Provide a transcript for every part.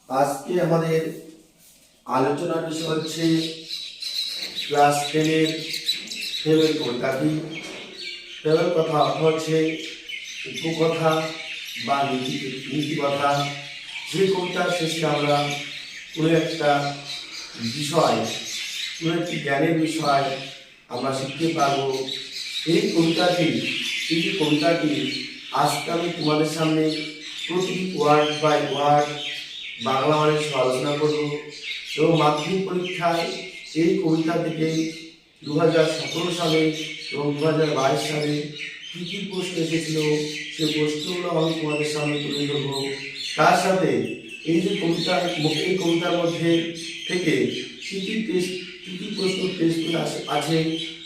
আজকে আমাদের আলোচনার বিষয় হচ্ছে ক্লাস 10-এর ফেবেল কবিতা কি। ফেবেল কথা অর্থ হচ্ছে উপকথা বা নীতি কথা। যে কবিতার শেষে আমরা কোনো একটা বিষয়, কোনো একটি জ্ঞানের বিষয় আমরা শিখতে পারবো। এই কবিতাটি আজকে আমি তোমাদের সামনে প্রতিটি ওয়ার্ড বাই ওয়ার্ড বাংলা মানের আলোচনা করব এবং মাধ্যমিক পরীক্ষায় এই কবিতা থেকে 2017 সালে এবং 2022 সালে কী কী প্রশ্ন এসেছিল সেই প্রশ্নগুলো আমি তোমাদের সামনে তুলে ধরব। তার সাথে এই কবিতার মধ্যে থেকে কী কী প্রশ্ন টেস্ট আছে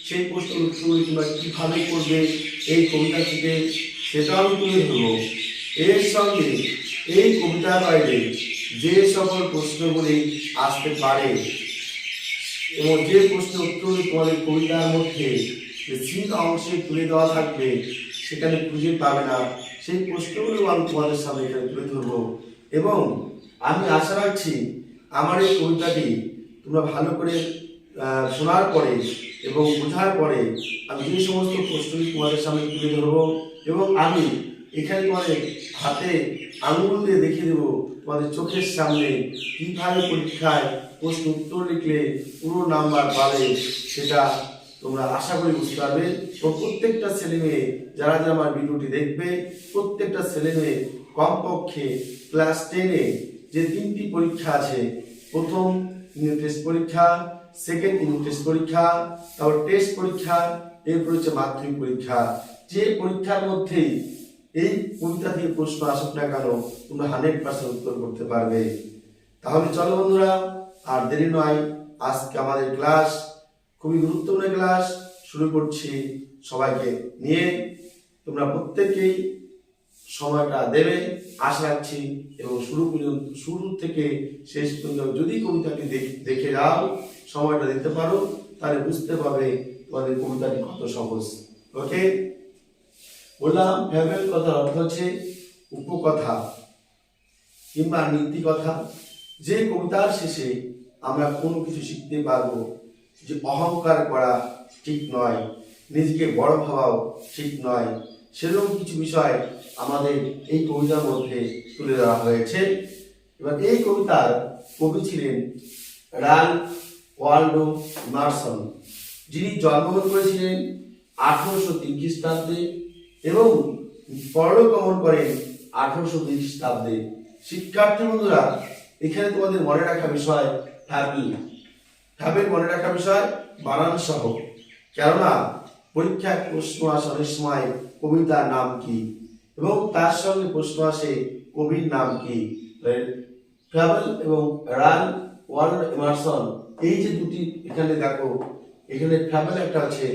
সেই প্রশ্নের উত্তরগুলি তোমরা কীভাবে করবে এই কবিতা থেকে সেটাও আমি তুলে ধরব। এর সঙ্গে এই কবিতার বাইরে যে সকল প্রশ্নগুলি আসতে পারে এবং যে প্রশ্নের উত্তরগুলি তোমাদের কবিতার মধ্যে যে অংশে তুলে দেওয়া থাকবে সেখানে খুঁজে পাবে না, সেই প্রশ্নগুলো আমি তোমাদের সামনে এখানে তুলে ধরবো। এবং আমি আশা রাখছি আমার এই কবিতাটি তোমরা ভালো করে শোনার পরে এবং বোঝার পরে আমি যে সমস্ত প্রশ্নগুলি তোমাদের সামনে তুলে ধরবো এবং আমি এখানে তোমাদের হাতে আঙুল দিয়ে দেখিয়ে দেবো তোমাদের চোখের সামনে কীভাবে পরীক্ষায় প্রশ্ন উত্তর লিখলে পুরো নাম্বার পাবে, সেটা তোমরা আশা করি বুঝতে পারবে। তো প্রত্যেকটা ছেলে মেয়ে যারা যারা আমার ভিডিওটি দেখবে, প্রত্যেকটা ছেলে মেয়ে কমপক্ষে ক্লাস 10-এ যে 3টি পরীক্ষা আছে, প্রথম ইউনিট টেস্ট পরীক্ষা, সেকেন্ড ইউনিট টেস্ট পরীক্ষা, তারপর টেস্ট পরীক্ষা, এরপর হচ্ছে মাধ্যমিক পরীক্ষা, যে পরীক্ষার মধ্যেই এই কবিতা থেকে প্রশ্ন আসুক না কেন তোমরা 100% উত্তর করতে পারবে। তাহলে চলো বন্ধুরা, আর দেরি নয়, আজকে আমাদের ক্লাস খুবই গুরুত্বপূর্ণ ক্লাস শুরু করছি। সবাইকে নিয়ে তোমরা প্রত্যেকেই সময়টা দেবে আশা রাখছি এবং শুরু থেকে শেষ পর্যন্ত যদি কবিতাটি দেখে যাও, সময়টা দিতে পারো, তাহলে বুঝতে পারবে তোমাদের কবিতাটি কত সহজ। ওকে, বললাম ফেবেল কথার অর্থ হচ্ছে উপকথা কিংবা নীতি কথা। যে কবিতার শেষে আমরা কোনো কিছু শিখতে পারবো যে অহংকার করা ঠিক নয়, নিজেকে বড় ভাবাও ঠিক নয়, সেরকম কিছু বিষয় আমাদের এই কবিতার মধ্যে তুলে দেওয়া হয়েছে। এবার এই কবিতার কবি ছিলেন রাল্ফ ওয়ালডো এমারসন, যিনি জন্মগ্রহণ করেছিলেন 1803 খ্রিস্টাব্দে এবং পরলোকগমন করেন 1820 খ্রিস্টাব্দে। শিক্ষার্থী বন্ধুরা, এখানে তোমাদের মনে রাখা বিষয় ফ্যাবেল মনে রাখা বিষয় বানান সহ, কেননা পরীক্ষায় প্রশ্ন আসার সময় কবিতার নাম কি এবং তার সঙ্গে প্রশ্ন আসে কবির নাম কি। ফ্যাবেল এবং রাল্ফ ওয়ালডো এমারসন, এই যে দুটি এখানে দেখো, এখানে ফ্যাবেল একটা আছে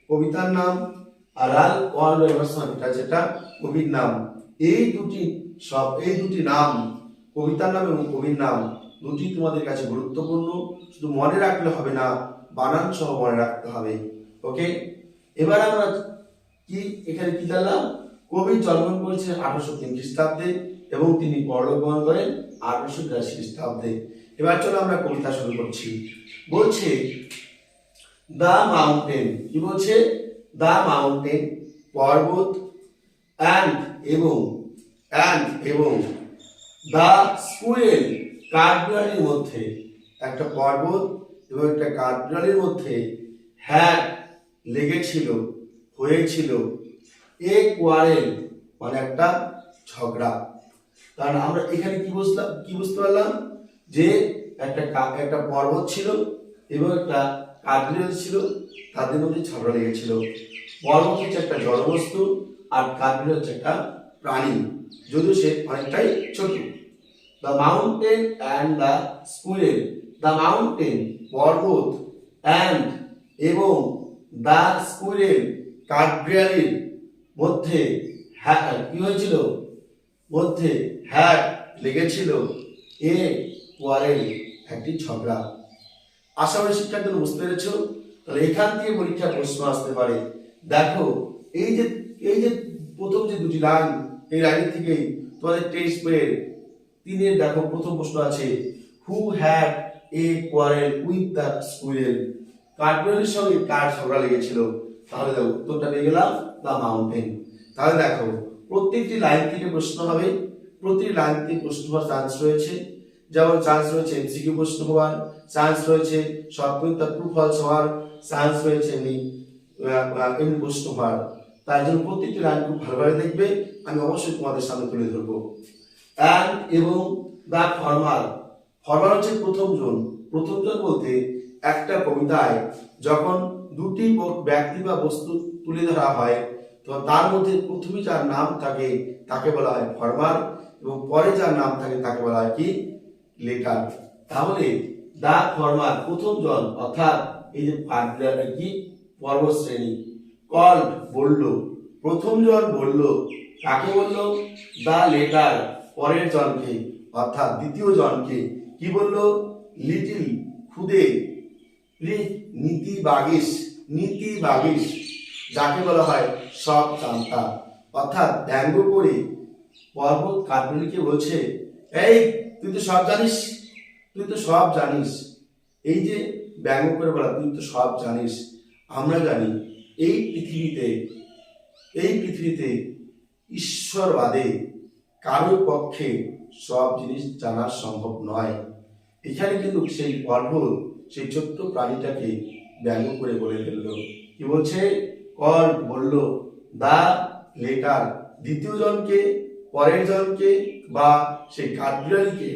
কবিতার নাম আর রাল্ফ ওয়ালডো এমারসন এটা যেটা কবির নাম। এই দুটি নাম, কবিতার নাম এবং কবির নাম দুটি তোমাদের কাছে গুরুত্বপূর্ণ। শুধু মনে রাখলে হবে না, বানান সহ মনে রাখতে হবে। ওকে, এবার আমরা এখানে কি জানলাম, কবি জন্মগ্রহণ করেছিলেন 1803 খ্রিস্টাব্দে এবং তিনি পরলোকগমন করেন 1882 খ্রিস্টাব্দে। এবার চলো আমরা কবিতা শুরু করছি। বলছে দ্য মাউন্টেন, কি বলছে? দ্য মাউন্টেন, পর্বত, অ্যান্ড এবং দ্য স্কুইরেল, কাঠবিড়ালির মধ্যে, একটা পর্বত এবং একটা কাঠবিড়ালির মধ্যে হ্যাড হয়েছিল এ কোয়ারেল, মানে একটা ঝগড়া। কারণ আমরা এখানে কি বুঝতে পারলাম যে একটা পর্বত ছিল এবং একটা কাঠবিড়ালি ছিল, তাদের মধ্যে ঝগড়া লেগেছিল। পর্বত হচ্ছে একটা জড়বস্তু আর কাঠবিড়ালি হচ্ছে একটা প্রাণী, যদিও সে অনেকটাই ছোট। The mountain and the squirrel, the mountain পর্বত, অ্যান্ড এবং দ্য স্কুইরেল কাঠবিড়ালির মধ্যে কি হয়েছিল? মধ্যে হ্যাড লেগেছিল এ কোয়ারেল, একটি ঝগড়া। আশা করি শিক্ষার্থী বুঝতে পেরেছ। তাহলে এখান থেকে পরীক্ষা প্রশ্ন আসতে পারে। দেখো এই যে প্রথম যে দুটি লাইন, এই লাইন থেকেই তোমাদের টেক্সট বইয়ের তিনের দেখো প্রথম প্রশ্ন আছে, who had a quarrel with the squirrel, কাঠবিড়ালির সঙ্গে কার ঝগড়া লেগেছিল? তাহলে দেখো উত্তরটা পেয়ে গেলাম, দ্য মাউন্টেন। তাহলে দেখো প্রত্যেকটি লাইন থেকে প্রশ্ন হবে, প্রতিটি লাইন থেকে প্রশ্ন হওয়ার চান্স রয়েছে। যেমন চান্স রয়েছে এমসিকিউ প্রশ্ন হওয়ার, চান্স রয়েছে শর্ট মিথ্যা ট্রু ফলস হওয়ার, চান্স রয়েছে এমনি প্রশ্ন হওয়ার। তাই জন্য প্রত্যেকটি লাইন খুব ভালোভাবে দেখবে, আমি অবশ্যই তোমাদের সামনে তুলে ধরবো। অ্যান্ড এবং দ্য ফর্মার, ফর্মার হচ্ছে প্রথম জন। প্রথম জন বলতে একটা কবিতায় যখন দুটি ব্যক্তি বা বস্তু তুলে ধরা হয়, তো তার মধ্যে প্রথমে যার নাম থাকে তাকে বলা হয় ফর্মার, এবং পরে যার নাম থাকে তাকে বলা হয় কি, লেটার। তাহলে দা ফর্মার প্রথম জন, অর্থাৎ এই যে কি পর্বত শ্রেণী, কল্ড বলল, প্রথম জন বলল, কাকে বলল? দা লেটার পরের জনকে, অর্থাৎ দ্বিতীয় জনকে। কি বলল? লিটিল খুদে, নীতি বাগিস, নীতি বাগিস যাকে বলা হয় সব জানতা, অর্থাৎ ব্যঙ্গ করে পর্বত কাঠবিড়ালিকে বলছে, এই তুই তো সব জানিস, তুই তো সব জানিস। এই যে ব্যঙ্গ করে বলা, তুই তো সব জানিস। আমরা জানি এই পৃথিবীতে ঈশ্বর বাদে কারোর পক্ষে সব জিনিস জানা সম্ভব নয়। এখানে কিন্তু সেই পর্বত, সেই ছোট্ট প্রাণীটাকে ব্যঙ্গ করে বলে ফেলল। কি বলছে? কল্ড বলল, দা লেটার দ্বিতীয় জনকে, পরের জনকে বা সেই কাঠবিড়ালিকে,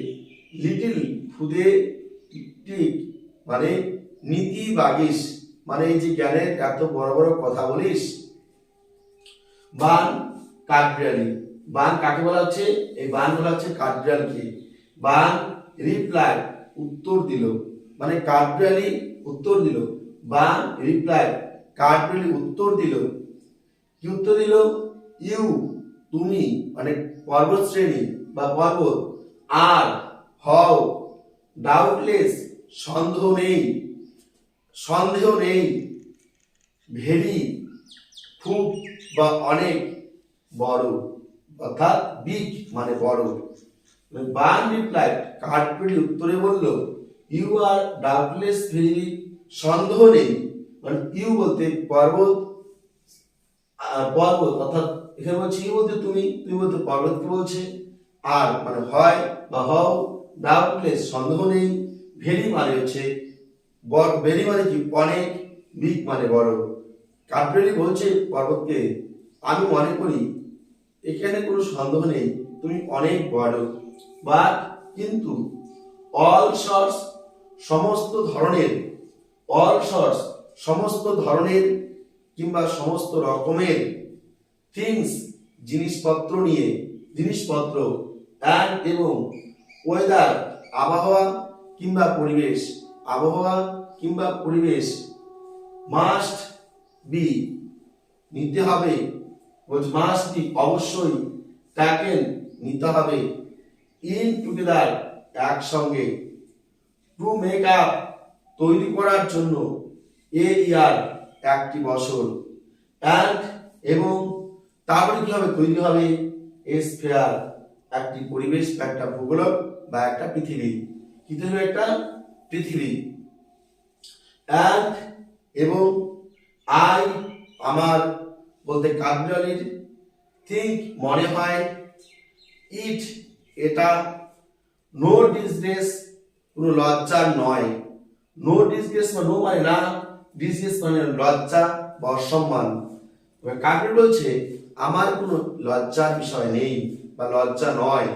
লিটিল খুদে মানে নীতি বাগিস, মানে এই যে জ্ঞানের এত বড় বড় কথা বলিস। বান কাঠবিড়ালি, বান কাকে বলা হচ্ছে? এই বান বলা হচ্ছে কাঠবিড়ালিকে। বান রিপ্লাই উত্তর দিল, মানে কাঠবিড়ালি উত্তর দিল। বান রিপ্লাই কাঠবিড়ালি উত্তর দিল। কি উত্তর দিল? ইউ তুমি, মানে পর্বত শ্রেণী বা পর্বত, আর হও ডাউটলেস সন্দেহ নেই, ভেরি খুব বা অনেক বড়, অর্থাৎ বিগ মানে বড়। বান রিপ্লাই কাঠবিড়ালি উত্তরে বলল, ইউ আর ডাউটলেস ভেরি, সন্দেহ নেই, মানে ইউ বলতে পর্বত, অর্থাৎ এখানে বলছে ইউ বলতে তুমি, তুমি বলতে পর্বতকে বলছে, আর মানে হয় বা হও, ডাউটলেস সন্দেহ নেই, ভেরি মানে হচ্ছে ভেরি মানে কি অনেক, বিগ মানে বড়। কাঠবিড়ালি বলছে পর্বতকে, আমি মনে করি এখানে কোনো সন্দেহ নেই, তুমি অনেক বড়, বাট কিন্তু অল সর্টস সমস্ত ধরনের, অল সর্টস সমস্ত ধরনের কিংবা সমস্ত রকমের, থিংস জিনিসপত্র নিয়ে, জিনিসপত্র, অ্যান্ড এবং ওয়েদার আবহাওয়া কিংবা পরিবেশ, আবহাওয়া কিংবা পরিবেশ, মাস্ট বি নিতে হবে, মাস্ট বি অবশ্যই, ট্যাকেন নিতে হবে, ইন টুগেদার একসঙ্গে, টু মেক আপ তৈরি করার জন্য, এ ইয়ার একটি বছর, অ্যান্ড এবং তারপরে কি হবে? তৈরি হবে এ স্ফিয়ার একটি পরিবেশ, একটা ভূগোলক বা একটা পৃথিবী। কি তৈরি? একটা পৃথিবী। অ্যান্ড এবং আই আমার বলতে কাঠবিড়ালির, থিঙ্ক মনে হয়, ইট এটা, নো ডিসগ্রেস কোনো লজ্জা নয়, নো ডিসগ্রেস মানে নো মানে না, ডিসগ্রেস মানে লজ্জা বা অসম্মান। কাঠবিড়ালি বলছে আমার কোনো লজ্জার বিষয় নেই বা লজ্জা নয়।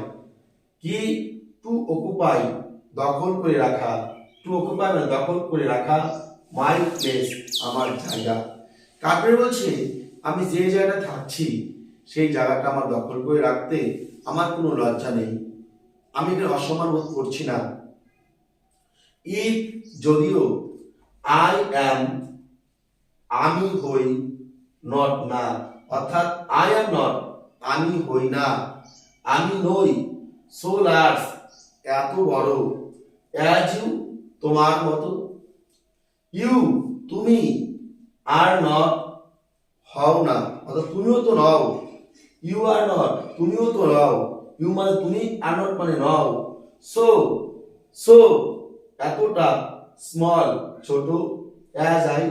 কি? টু অকুপাই দখল করে রাখা, টু অকুপাই মানে দখল করে রাখা, মাই প্লেস আমার জায়গা। কাঠবিড়ালি বলছে আমি যে জায়গাটা থাকছি সেই জায়গাটা আমার দখল করে রাখতে আমার কোনো লজ্জা নেই, আমি এখানে অসম্মান বোধ করছি না। ইফ যদিও, আই অ্যাম আমি হই, নট না, অর্থাৎ আই অ্যাম নট আমি হই না, আমি নই, সো লার্জ এত বড়, অ্যাজ ইউ তোমার মতো, ইউ তুমি, আর নট হও না, অর্থাৎ তুমিও তো নও, ইউ আর নট তুমিও তো নও, ইউ মানে তুমি, আর নট মানে নও। সো সো এতটা, স্মল ছোট, অ্যাজ আই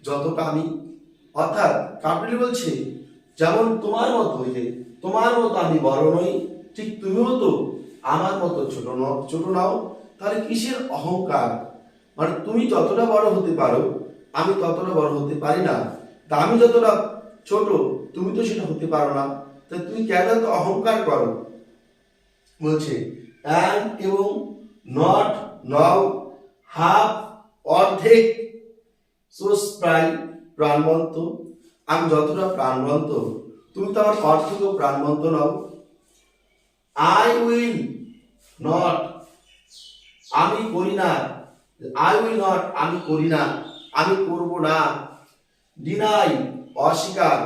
যতটা আমি, অর্থাৎ কাপিল বলছে যেমন তোমার মতো, যে তোমার মতো আমি বড় নই, ঠিক তুমিও তো আমার মতো ছোট নাও। তাহলে কিসের অহংকার? মানে তুমি যতটা বড় হতে পারো আমি ততটা বড় হতে পারি না, তা আমি যতটা ছোট তুমি তো সেটা হতে পারো না, তা তুমি কেন এত অহংকার করো? বলছে অ্যান্ড এবং নট নাও, হাফ অর্ধেক, সোস প্রায় প্রাণবন্ত, আমি যতটা প্রাণবন্ত তুমি তো আমার অর্ধেকও প্রাণবন্ত নও। আই উইল নট, আমি করি না, আই উইল নট আমি করি না, আমি করব না। ডিনাই অস্বীকার,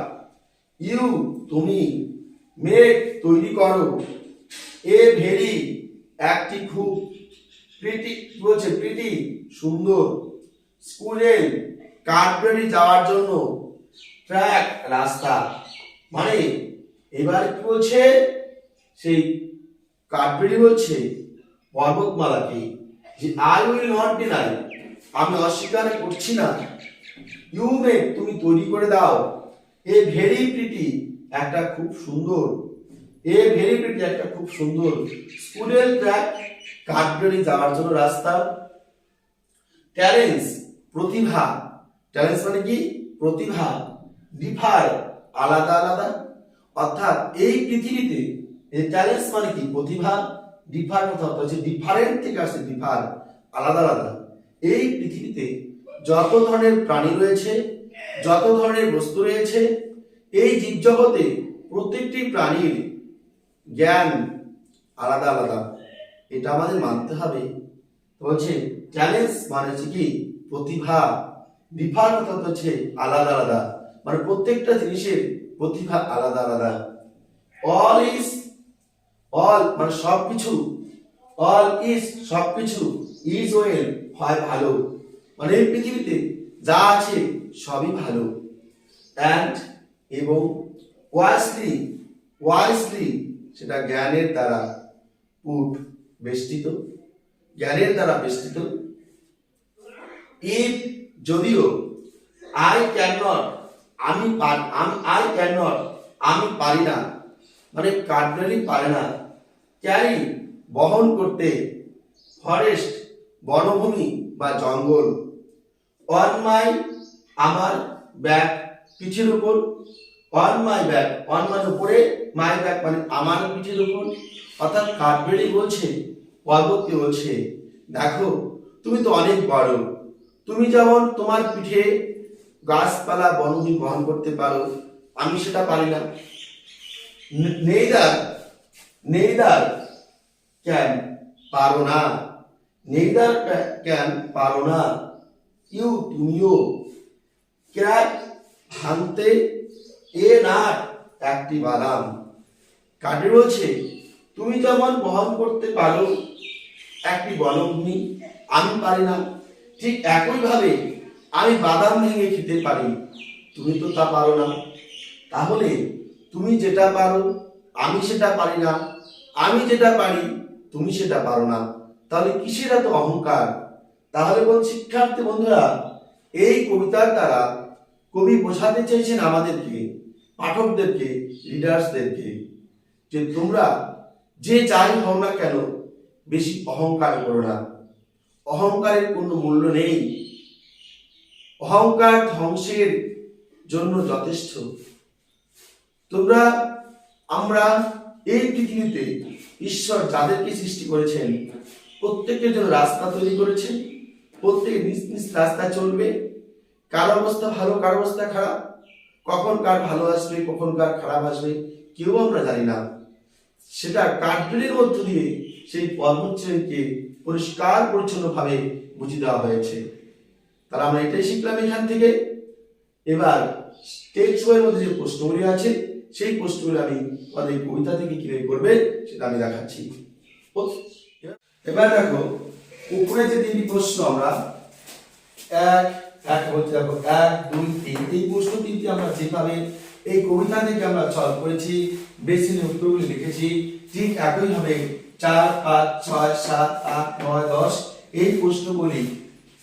ইউ তুমি, মেক তৈরি করো, এ ভেরি একটি খুব, প্রিটি বলছে প্রিটি সুন্দর, স্কুলে কাঠবেরি যাওয়ার জন্য, ট্র্যাক রাস্তা। মানে এবার কি বলছে, সেই কাঠবেরি বলছে পর্বতমালাকে যে আই উইল নট ডিনাই, আমি অস্বীকার করছি না, ইউ মেক তুমি তৈরি করে দাও, এ ভেরি প্রিটি একটা খুব সুন্দর, এ ভেরি প্রিটি একটা খুব সুন্দর, স্কুলের ট্র্যাক কাঠবেরি যাওয়ার জন্য রাস্তা। ট্যালেন্টস প্রতিভা, ট্যালেন্টস মানে কি প্রতিভা, ডিফার আলাদা আলাদা, অর্থাৎ এই পৃথিবীতে এই ট্যালেন্টস মানে কি প্রতিভা, ডিফার কথা হচ্ছে ডিফারেন্ট থেকে আসছে ডিফার আলাদা আলাদা। এই পৃথিবীতে যত ধরনের প্রাণী রয়েছে, যত ধরনের বস্তু রয়েছে, এই জীবজগতে প্রত্যেকটি প্রাণীর জ্ঞান আলাদা আলাদা, এটা আমাদের মানতে হবে। বলছে ট্যালেন্টস মানে হচ্ছে কি প্রতিভা, ডিফার অর্থাৎ হচ্ছে আলাদা আলাদা, মানে প্রত্যেকটা জিনিসের প্রতিভা আলাদা আলাদা। অল ইজ, অল মানে সবকিছু, অল ইজ সবকিছু, ইজ ওয়েল হয় ভালো, মানে এই পৃথিবীতে যা আছে সবই ভালো। অ্যান্ড এবং ওয়াইসলি, ওয়াইসলি সেটা জ্ঞানের দ্বারা, পুট বেষ্টিত, জ্ঞানের দ্বারা বেষ্টিত। ইফ যদিও, আই ক্যান নট আমি আই ক্যান নট আমি পারি না, মানে কাঠবেরি পারে না, ক্যারি বহন করতে, ফরেস্ট বনভূমি বা জঙ্গল, অন মাই আমার ব্যাক পিঠের উপর, অন মাই ব্যাক অন মানে উপরে, মাই ব্যাক মানে আমার পিঠের উপর, অর্থাৎ কাঠবেরি বলছে পর্বতকে বলছে দেখো তুমি তো অনেক বড়, তুমি যেমন তোমার পিঠে গাছপালা বনভূমি বহন করতে পারো, আমি সেটা পারি না। নেইদার, নেইদার ক্যান পারো না, নেইদার ক্যান পারো না, ইউ তুমিও, ক্র্যাক ভাঙতে, এ নাট একটি বাদাম। কাঠের বলছে তুমি যেমন বহন করতে পারো একটি বনভূমি, আমি পারি না, ঠিক একইভাবে আমি বাদাম ভেঙে খেতে পারি, তুমি তো তা পারো না। তাহলে তুমি যেটা পারো আমি সেটা পারি না, আমি যেটা পারি তুমি সেটা পারো না, তাহলে কিসের এত অহংকার? তাহলে বল শিক্ষার্থী বন্ধুরা, এই কবিতার দ্বারা কবি বোঝাতে চেয়েছেন আমাদেরকে, পাঠকদেরকে, রিডার্সদেরকে, যে তোমরা যে যাই হও না কেন বেশি অহংকার করো না, অহংকারের কোনো মূল্য নেই, অহংকার ধ্বংসের জন্য যথেষ্ট। তোমরা আমরা এই পৃথিবীতে ঈশ্বর যাদেরকে সৃষ্টি করেছেন প্রত্যেকের জন্য রাস্তা তৈরি করেছেন, প্রত্যেকে নিজ নিজ রাস্তায় চলবে, কার অবস্থা ভালো কার অবস্থা খারাপ, কখন কার ভালো আসবে কখন কার খারাপ আসবে কেউ আমরা জানি না। সেটা কাঠবেরির মধ্য দিয়ে সেই পর্বতকে পরিষ্কার পরিচ্ছন্ন ভাবে বুঝিয়ে দেওয়া হয়েছে। তাহলে আমরা এটাই শিখলাম এখান থেকে। এবার টেক্সট বইয়ের মধ্যে যে প্রশ্নগুলি আছে সেই প্রশ্নগুলি আমি আমাদের কবিতা থেকে কিভাবে করবে সেটা আমি দেখাচ্ছি। এবার দেখো উপরে যে তিনটি প্রশ্ন আমরা এক বলতে দেখো 1 2 3, এই প্রশ্ন তিনটি আমরা যেভাবে এই কবিতা থেকে আমরা সলভ করেছি, বেসিনে উত্তরগুলি লিখেছি। ঠিক একইভাবে 4, 5, 6, 7, 8, 9, 10 এই প্রশ্নগুলি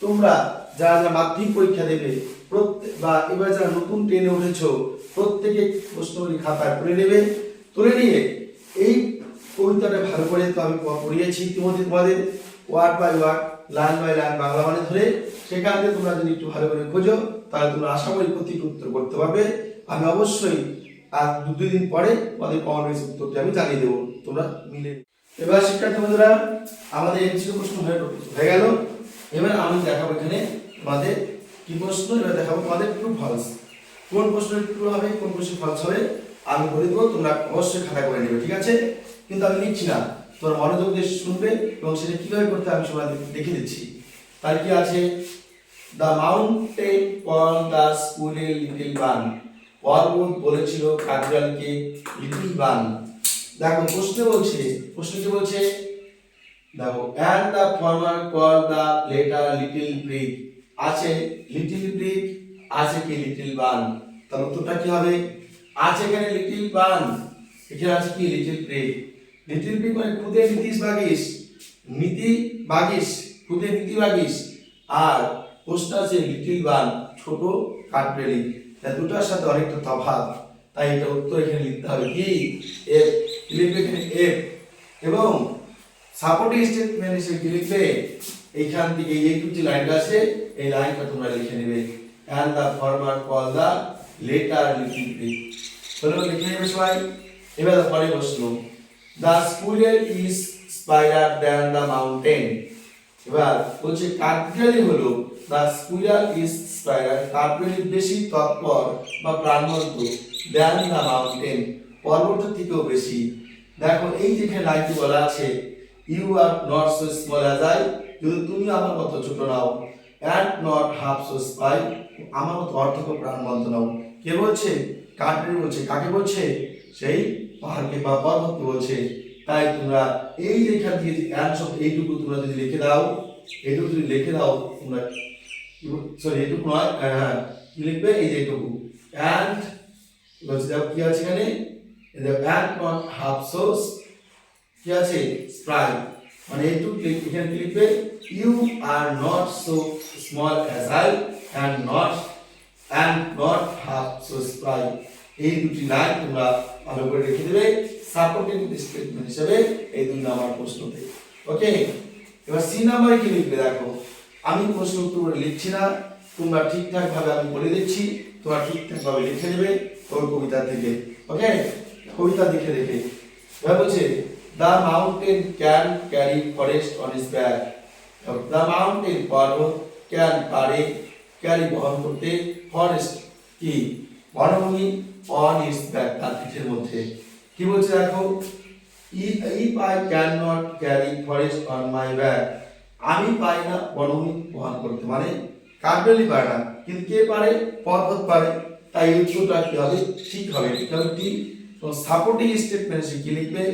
তোমরা যারা যারা মাধ্যমিক পরীক্ষা দেবে প্রত্যেক বা এবার যারা নতুন ট্রেনে উঠেছো প্রত্যেকে প্রশ্নগুলি খাতায় তুলে নেবে। তুলে নিয়ে এই কবিতাটা ভালো করে তো আমি পড়িয়েছি ইতিমধ্যে তোমাদের, word by word, line by line Bangla মানে ধরে। সেখান থেকে তোমরা যদি একটু ভালো করে খোঁজো তাহলে তোমরা আশা করি প্রতিটি উত্তর করতে পারবে। আমি অবশ্যই আর 2 দিন পরে তোমাদের কমন বেস উত্তরটি আমি জানিয়ে দেবো, তোমরা মিলে। এবার শিক্ষার্থী বন্ধুরা আমাদের এমসিকিউ প্রশ্ন হয়ে গেল। এবার আমি দেখাবো এখানে তোমাদের কি প্রশ্ন, এবার দেখাবো তোমাদের ট্রু ফলস। কোন প্রশ্নের ট্রু হবে কোন প্রশ্নের ফলস হবে আমি বলে দেবো, তোমরা অবশ্যই খাতা করে নেবে, ঠিক আছে? কিন্তু আমি লিখছি না, তোমরা মনোযোগ দিয়ে শুনবে এবং সেটা কিভাবে করতে আমি সবাই দেখে দিচ্ছি। তার কি আছে, দ্য মাউন্টেন কল দ্য স্কুলের লিটল বান, পর্বত বলেছিল কাঠবিড়ালকে লিটল বান। দেখো প্রশ্ন কি বলছে দেখো, and the farmer called the later little pig, আছে লিটল ব্রিক, আছে কি লিটল বান, তাহলে উত্তরটা কি হবে? আছে এখানে লিটল বান, এখানে আছে কি লিটল ব্রিক। লিটল ব্রিক মানে খুদে নীতি বাগিস, খুদে নীতি বাগিস, আর প্রশ্ন আছে লিটল বান ছোট কাঠবিড়ালি। তাই দুটার সাথে অনেকটা তফাৎ, তাই এটা উত্তর এখানে লিখতে হবে কি এফ, লিখবে এখানে এফ। এবং সাপোর্টিং স্টেটমেন্ট হিসেবে কি লিখবে, এইখান থেকে এই যে লাইনটা আছে এই লাইনটা তোমরা লিখে নেবে, and the farmer called the later little pig। চলো লিখে নেবে সবাই। এবার পরের প্রশ্ন, the squirrel is spiders than the mountain। এবার বলছে কাঠবিড়ালি হলো, the squirrel is spider, কাঠবিড়ালি বেশি তৎপর বা প্রাণবন্ত than the mountain, পর্বত থেকেও বেশি। দেখো এই যেখানে লাইনটি বলা আছে, you are not so small as I, যদি তুমি আমার মতো ছোট নাও, and not half so spy, আমার মতো অর্ধেক প্রাণবন্ত নাও। কে বলছে? কাঠবিড়ালি বলছে। কাকে বলছে? সেই পাহাড়কে বা পর্বতকে বলছে। তাই তোমরা এই লেখা দিয়ে and শব্দ এইটুকু তোমরা যদি লিখে দাও, এইটুকু যদি লিখে দাও তোমরা, সরি এইটুকু নয়, হ্যাঁ কি লিখবে এই যে এইটুকু, and বলছে দেখো কি আছে এখানে, and not half so কি আছে স্প্রাই, মানে এইটুকু এখানে কি লিখবে, you are not so small as I and not half so spry। এই দুটি লাইন তোমরা ভালো করে লিখে দেবে সাপোর্টিং স্টেটমেন্ট হিসেবে এই 2 নাম্বার প্রশ্নতে। ওকে, এবার সি নাম্বারে কি লিখবে দেখো, আমি প্রশ্ন উত্তর লিখছি না, তোমরা ঠিকঠাক ভাবে আমি বলে দিচ্ছি, তোমরা ঠিকঠাক ভাবে লিখে নেবে ওই কবিতা থেকে। ওকে, কবিতা দেখে এবার বলছে, the mountain can carry forest on its back, the mountain পর্বত can carry বহন করতে ফরেস্ট কি বনভূমি on its back তার পিঠের মধ্যে। কি বলছে দেখো, if I cannot carry forest on my back, আমি পাই না বনভূমি বহন করতে, মানে কাঠবিড়ালি পারে না, কিন্তু কে পারে? পর্বত পারে। তাই উত্তরটা কি হবে? ঠিক হবে, ঠিক হবে কি সাপোর্টিং স্টেটমেন্ট কি লিখবে,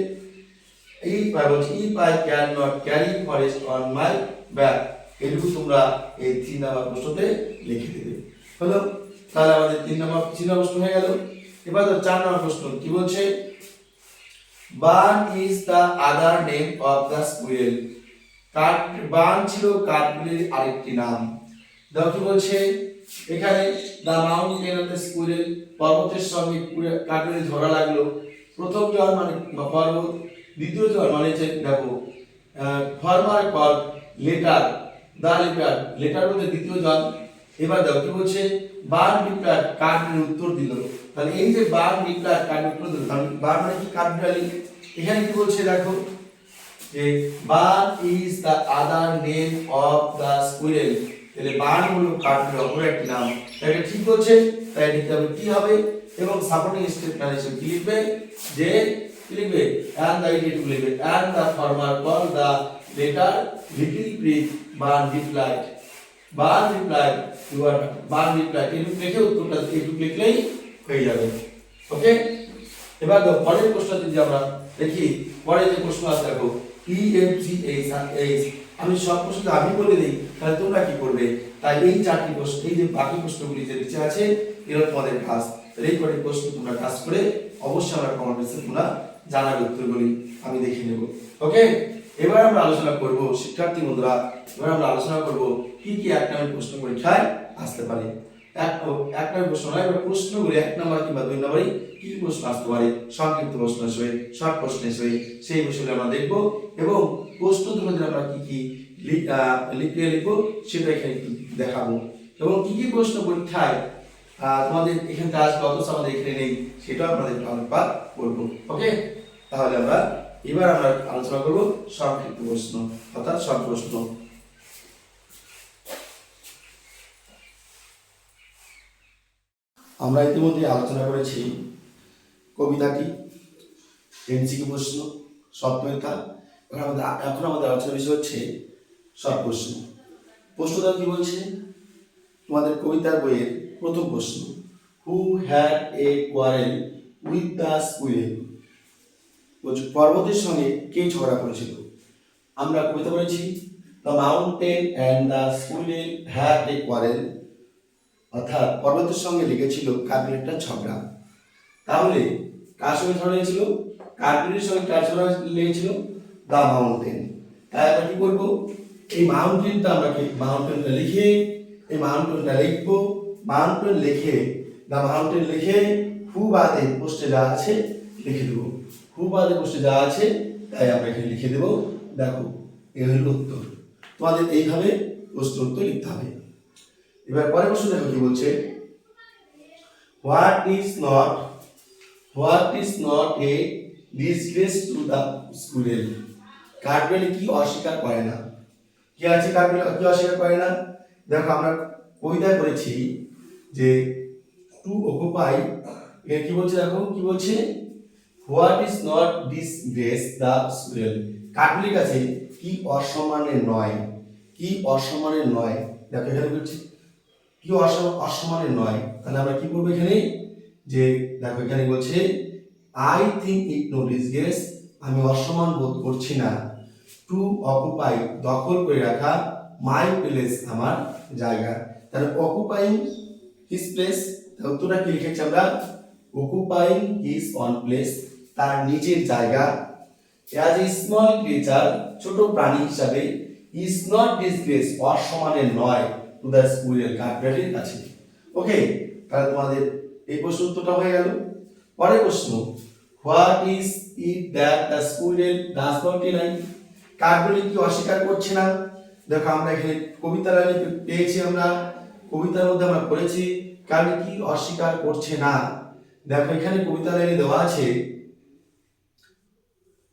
if I cannot carry forest on my back, এটুকু তোমরা এই 3 নাম্বার প্রশ্নতে লিখে দেবে। হলো, তাহলে আমাদের 3 নাম্বার প্রশ্ন হয়ে গেল। এবার 4 নাম্বার প্রশ্ন কি বলছে, barn is the other name of the squirrel, barn ছিল কাঠবিড়ালির আরেকটি নাম। দেখো কি বলছে এখানে, the mountain of the squirrel, পর্বতের সঙ্গে কাঠবিড়ালি ধরা লাগলো। প্রথম জন মানে পর্বত, দ্বিতীয় জন মানে যে দেখো ফার্মার কল লেটার, দা লেটার বলতে দ্বিতীয় জন। এবার দেখো কি বলছে, বার রিপ্লার কাঠবিড়ালি উত্তর দিল। তাহলে এই যে বার রিপ্লার কাঠবিড়ালি উত্তর দিল, তাহলে বার মানে কি কাঠবিড়ালি। এখানে কি বলছে দেখো, যে বার is the other name of the squirrel, তাহলে বার হলো কাঠবিড়ালি অপর একটি নাম। তাই এটা ঠিক বলছে, তাই লিখতে হবে কি হবে, এবং সাপোর্টিং স্টেটমেন্ট হিসেবে কি লিখবে, যে লিখবে and the idiot লিখবে, and the farmer called the later little pig, barn replied, you are barn replied, এই লিখে উত্তরটা একটু লিখলেই হয়ে যাবে। ওকে, এবার দেখো পরের প্রশ্নটা যদি আমরা দেখি, পরে যে প্রশ্ন আছে দেখো E F G H, আমি সব প্রশ্ন আমি বলে দেই তাহলে তোমরা কি করবে। তাই এই 4টি প্রশ্ন, এই যে বাকি প্রশ্নগুলি যে নিচে আছে এর তোমাদের কাজ, এই কটি প্রশ্ন তোমরা কাজ করে অবশ্যই আমরা কমেন্ট বক্সে তোমরা জানাবে উত্তরগুলি, আমি দেখে নেব। ওকে, এবার আমরা আলোচনা করব শিক্ষার্থী বন্ধুরা, এবার আমরা আলোচনা করব কি কি এক নম্বরের প্রশ্ন পরীক্ষায় আসতে পারে। এক নম্বর প্রশ্ন নয়, এবার প্রশ্নগুলি 1 নম্বর কিংবা 2 নম্বরে কি কি প্রশ্ন আসতে পারে, সংক্ষিপ্ত প্রশ্ন হিসেবে, শর্ট প্রশ্ন হিসেবে, সেই বিষয়গুলো আমরা দেখব এবং প্রশ্ন তোমাদের আমরা কি কি লিখবো সেটা এখানে দেখাবো এবং কি কি প্রশ্ন পরীক্ষায় তোমাদের এখানে আসবে অথচ আমাদের এখানে নেই সেটাও আপনাদের আলোকপাত করবো। ওকে, তাহলে এবার আমরা আলোচনা করব সংক্ষিপ্ত প্রশ্ন অর্থাৎ শর্ট প্রশ্ন। আমরা ইতিমধ্যে আলোচনা করেছি কবিতাটি, এমসিকিউ প্রশ্ন, সপ্তমিতা। এখন আমাদের আলোচনার বিষয় হচ্ছে শর্ট প্রশ্ন। প্রশ্নটা কি বলছে, তোমাদের কবিতার বইয়ের প্রথম প্রশ্ন, হু had a quarrel with the squirrel, বলছে পর্বতের সঙ্গে কে ঝগড়া করেছিল। আমরা কবিতা বলেছি the mountain and the squirrel had a quarrel, অর্থাৎ পর্বতের সঙ্গে লেগেছিল কাকের একটা ঝগড়া। তাহলে কার সঙ্গে ঝগড়া লেগেছিল? কাকের সঙ্গে কার ঝগড়া লেগেছিল? The mountain. তাই আমরা কি করবো, এই মাউন্টেনটা আমরা মাউন্টেনটা লিখে এই মাউন্টেনটা লিখবো, মাউন্টেন লিখে দ্য মাউন্টেন লিখে হু বাদে পোস্টে যা আছে লিখে দেবো, হু বাদে পোস্টে যা আছে তাই আমরা এখানে লিখে দেবো। দেখো এই হল উত্তর। তোমাদের এইভাবে প্রশ্ন উত্তর লিখতে হবে। এবার পরের প্রশ্ন দেখো কি বলছে, what is not a disgrace to the squirrel. কাঠবিড়ালি কি অস্বীকার করে না? কি আছে কাঠবিড়ালি কি অস্বীকার করে না? দেখো আমরা কবিতায় করেছি যে টু অকুপাই, এর কি বলছে, দেখো কি বলছে, what is not disgrace the squirrel. কাঠবিড়ালির কাছে কি অসম্মানের নয়, কি অসম্মানের নয়। দেখো এখানে বলছে কি অসম্মানের নয়, তাহলে আমরা কি করবো এখানে, যে দেখো এখানে বলছে I think it no disgrace, আমি অসম্মান বোধ করছি না, টু অকুপাই দখল করে রাখা, মাই প্লেস আমার জায়গা। তাহলে অকুপাইং হিজ প্লেস, উত্তরটা কি লিখেছি আমরা, অকুপাইং হিজ অন প্লেস, তার নিজের জায়গা, অ্যাজ এ স্মল ক্রিয়েচার ছোট প্রাণী হিসাবে, ইজ নট ডিসগ্রেস অসম্মানের নয়, টু দ্য স্কুইরেল কাঠবিড়ালির কাছে। ওকে, তাহলে তোমাদের এই প্রশ্ন উত্তরটা হয়ে গেল। পরের প্রশ্ন, what is it that the squirrel does not deny. কাঠবিড়ালি কি অস্বীকার করছে না? দেখো আমরা এখানে কবিতার লাইনে পেয়েছি, আমরা কবিতার মধ্যে আমরা পড়েছি কাঠবিড়ালি কি অস্বীকার করছে না। দেখো এখানে কবিতা লাইনে দেওয়া আছে,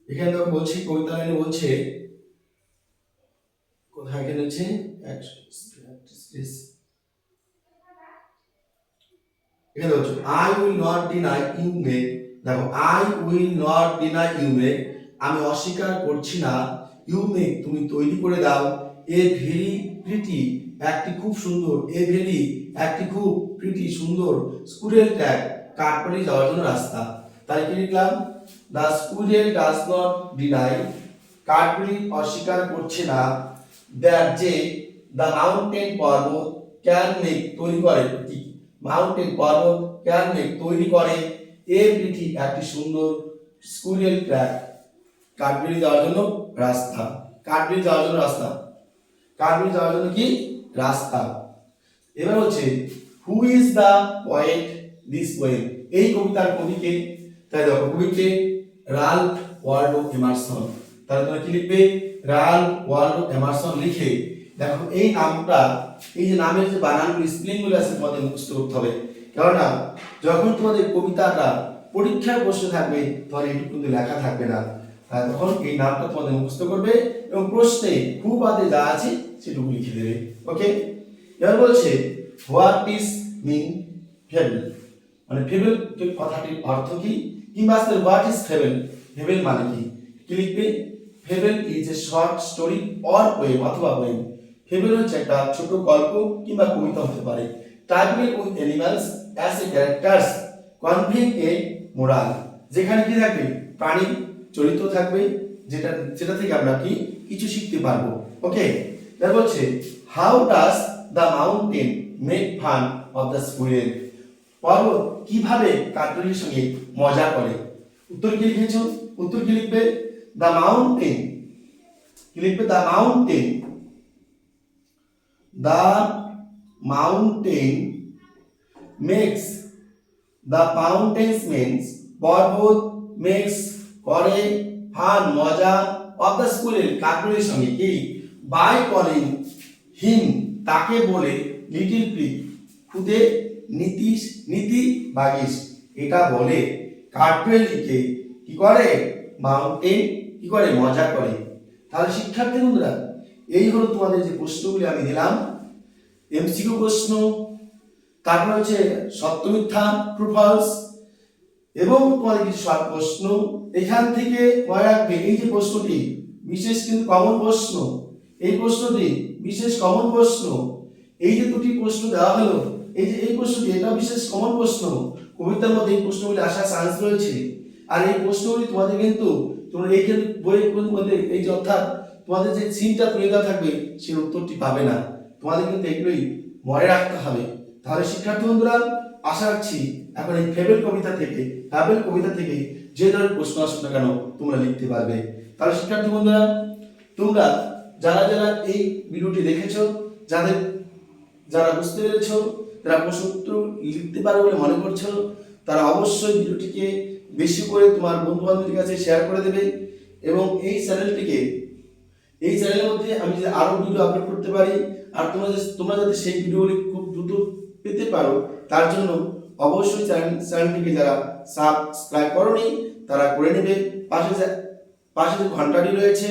এখানে দেখো বলছি কবিতা লাইনে বলছে কোথায়, এখানে হচ্ছে এখানে বলছো I will not deny you may. দেখো I will not deny you may, আমি অস্বীকার করছি না, ইউ মে তুমি তৈরি করে দাও, এ ভেরি প্রিটি একটি খুব সুন্দর, এ ভেরি একটি খুব প্রিটি সুন্দর, স্কুইরেল ট্র্যাক কাঠবিড়ালি যাওয়ার জন্য রাস্তা। তাই কি লিখলাম, the squirrel does not deny কাঠবিড়ালি অস্বীকার করছে না, দ্যাট যে দ্য মাউন্টেন পর্বত ক্যান মেক তৈরি করে, মাউন্টেন পর্বত ক্যান মেক তৈরি করে, এ প্রিটি একটি সুন্দর, স্কুইরেল ট্র্যাক কাঠবিড়ালি যাওয়ার জন্য রাস্তা, কাঠবিড়ালি যাওয়ার জন্য রাস্তা, কাঠবিড়ালি যাওয়ার জন্য কি রাস্তা। এবার হচ্ছে who is the poet this poem, এই কবিতার কবিকে। তাই দেখো কবিকে রাল্ফ ওয়াল্ডো এমারসন। তাহলে তোমরা কি লিখবে, রাল্ফ ওয়াল্ডো এমারসন লিখে দেখো এই নামটা, এই যে নামের যে বানানগুলো স্পেলিংগুলো আছে তোমাদের মুখস্থ করতে হবে, কেননা যখন তোমাদের কবিতাটা পরীক্ষায় প্রশ্ন থাকবে তখন এটুকু কিন্তু লেখা থাকবে না, তখন এই নামটা তোমাদের মুখস্থ করবে এবং প্রশ্নে হু বাদে যা আছে সেটুকু লিখে দেবে। ওকে, এবার বলছে হোয়াট ইজ মিন ফেবল, মানে ফেবল কথাটির অর্থ কি, কিংবা হোয়াট ইজ ফেবল, ফেবল মানে কি, কি লিখবে, fable is a short story or poem অথবা পোয়েম। ফেবল হচ্ছে একটা ছোট গল্প কিংবা কবিতা হতে পারে, tribal with animals as a characters conveying a moral, যেখানে কি থাকবে প্রাণী চরিত্র থাকবে, যেটা থেকে আমরা কি কিছু শিখতে পারবো। ওকে, তার বলছে how does the mountain make fun of the squirrel, পর্বত কিভাবে কাঠবিড়ালির সঙ্গে মজা করে? উত্তর কি লিখেছো? উত্তর কি লিখবে? The mountain. কি লিখবে? The mountain. The mountain makes, the mountains means, পর্বত মেক্স করে ফান মজা অফ দ্য স্কুলের কাঠবিড়ালির সঙ্গে কি বাই কলিং হিম তাকে বলে লিটিল পিগ খুদে নীতি বাগিস। এটা বলে কাঠবিড়ালিকে কি করে? মাউন্টেন কি করে? মজা করে। তাহলে শিক্ষার্থী বন্ধুরা, এই হলো তোমাদের যে প্রশ্নগুলি আমি দিলাম, এমসিকিউ প্রশ্ন, তারপর হচ্ছে সত্য মিথ্যা ট্রু ফলস, এবং তোমাদের কিছু শর্ট প্রশ্ন। এখান থেকে মনে রাখবে এই যে প্রশ্নটি বিশেষ কিন্তু কমন প্রশ্ন, এই প্রশ্নটি বিশেষ কমন প্রশ্ন। এই যে দুটি প্রশ্ন দেওয়া হলো, এই যে এই প্রশ্নটি এটা বিশেষ কমন প্রশ্ন, কবিতার মধ্যে এই প্রশ্নগুলি আসার চান্স রয়েছে। আর এই প্রশ্নগুলি তোমাদের কিন্তু তোমরা এই বইয়ের মধ্যে এই যে অর্থাৎ তোমাদের যে সিনটা তুলে দেওয়া থাকবে সেই উত্তরটি পাবে না। তোমাদের কিন্তু এগুলোই মনে রাখতে হবে। তাহলে শিক্ষার্থী বন্ধুরা, আশা রাখছি এখন এই ফেবেল কবিতা থেকে যে ধরনের প্রশ্ন আসুক না কেন তোমরা লিখতে পারবে। তাহলে শিক্ষার্থী বন্ধুরা, তোমরা যারা যারা এই ভিডিওটি দেখেছো, যারা বুঝতে পেরেছো, যারা প্রশ্ন উত্তর লিখতে পারবে বলে মনে করছো, তারা অবশ্যই ভিডিওটিকে বেশি করে তোমার বন্ধু বান্ধবদের কাছে শেয়ার করে দেবে। এবং এই চ্যানেলের মধ্যে আমি যে আরো ভিডিও আপলোড করতে পারি, আর তোমরা যাতে সেই ভিডিওগুলি খুব দ্রুত পেতে পারো, তার জন্য অবশ্যই চ্যানেলটিকে যারা সাবস্ক্রাইব করোনি তারা করে নেবে। পাশে যে ঘন্টাটি রয়েছে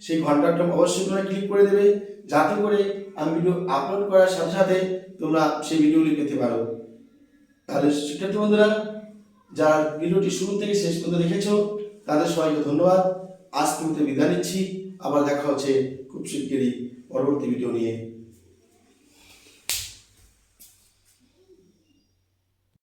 সেই ঘন্টাটা অবশ্যই তোমরা ক্লিক করে দেবে, যাতে করে আমি ভিডিও আপলোড করার সাথে সাথে তোমরা সেই ভিডিওগুলি পেতে পারো। তাহলে শিক্ষার্থী বন্ধুরা, যারা ভিডিওটি শুরু থেকে শেষ পর্যন্ত দেখেছো তাদের সবাইকে ধন্যবাদ। আজকে বিদায় নিচ্ছি। আবার দেখা হচ্ছে খুব শিগগিরই পরবর্তী ভিডিও নিয়ে।